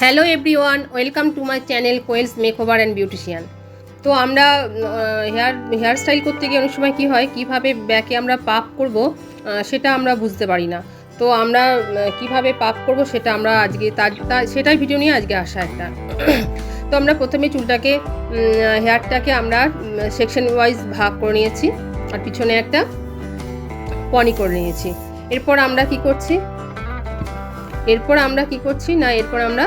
Hello everyone, welcome to my channel Koyel's makeover and beautician. তো আমরা hair style করতে গিয়ে অনেক সময় কী হয়, কীভাবে ব্যাকে আমরা পাপ করব সেটা আমরা বুঝতে পারি না। তো আমরা কিভাবে পাপ করব সেটা আমরা আজকে সেটাই ভিডিও নিয়ে আজকে আসা একটা। তো আমরা প্রথমে চুলটাকে হেয়ারটাকে আমরা সেকশন ওয়াইজ ভাগ করে নিয়েছি আর পিছনে একটা পনি করে নিয়েছি। এরপর আমরা কি করছি এরপর আমরা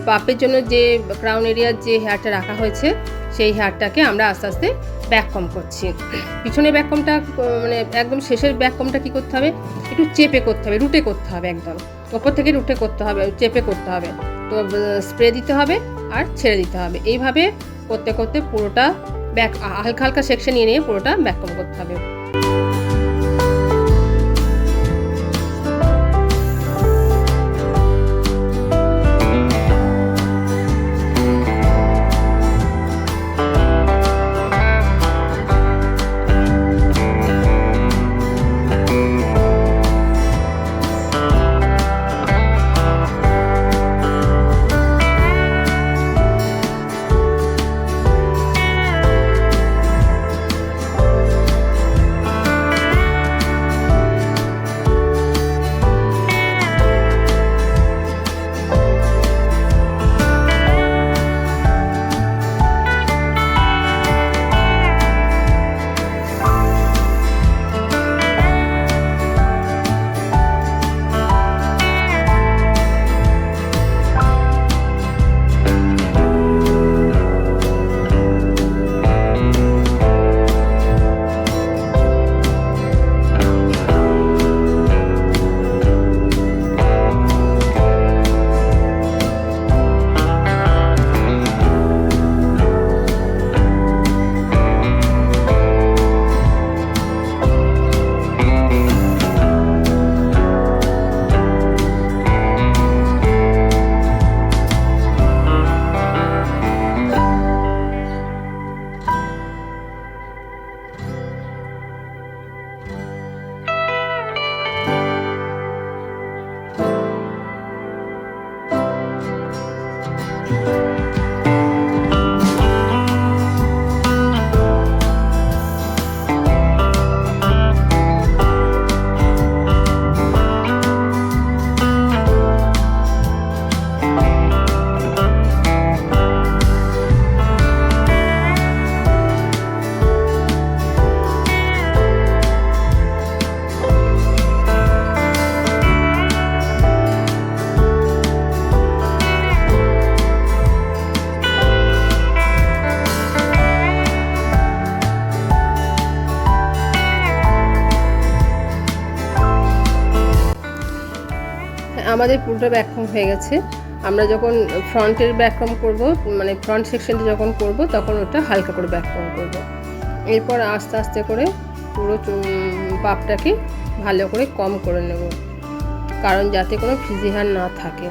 পাপের জন্য যে ক্রাউন এরিয়ার যে হেয়ারটা রাখা হয়েছে সেই হেয়ারটাকে আমরা আস্তে আস্তে ব্যাককম করছি। পিছনে ব্যাককমটা মানে একদম শেষের ব্যাককমটা কী করতে হবে, একটু চেপে করতে হবে, রুটে করতে হবে, একদম ওপর থেকে রুটে করতে হবে, চেপে করতে হবে। তো স্প্রে দিতে হবে আর ছেড়ে দিতে হবে। এইভাবে করতে করতে পুরোটা হালকা হালকা সেকশন নিয়ে পুরোটা ব্যাককম করতে হবে। আমাদের পুরোটা ব্যাককম হয়ে গেছে। আমরা যখন ফ্রন্টের ব্যাককম করব, মানে ফ্রন্ট সেকশনটা যখন করব তখন ওটা হালকা করে ব্যাককম করব। এরপর আস্তে আস্তে করে পুরো পাপটাকে ভালো করে কম করে নেব, কারণ যাতে কোনো ফ্রিজি হেয়ার না থাকে।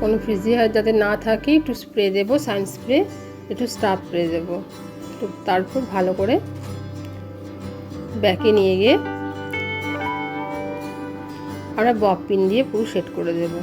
কোনো ফ্রিজি হেয়ার যাতে না থাকে একটু স্প্রে দেব, সাইন স্প্রে, একটু স্টাফ স্প্রে দেবো। তারপর ভালো করে ব্যাকে নিয়ে গিয়ে আমরা বব পিন দিয়ে পুরো সেট করে দেব।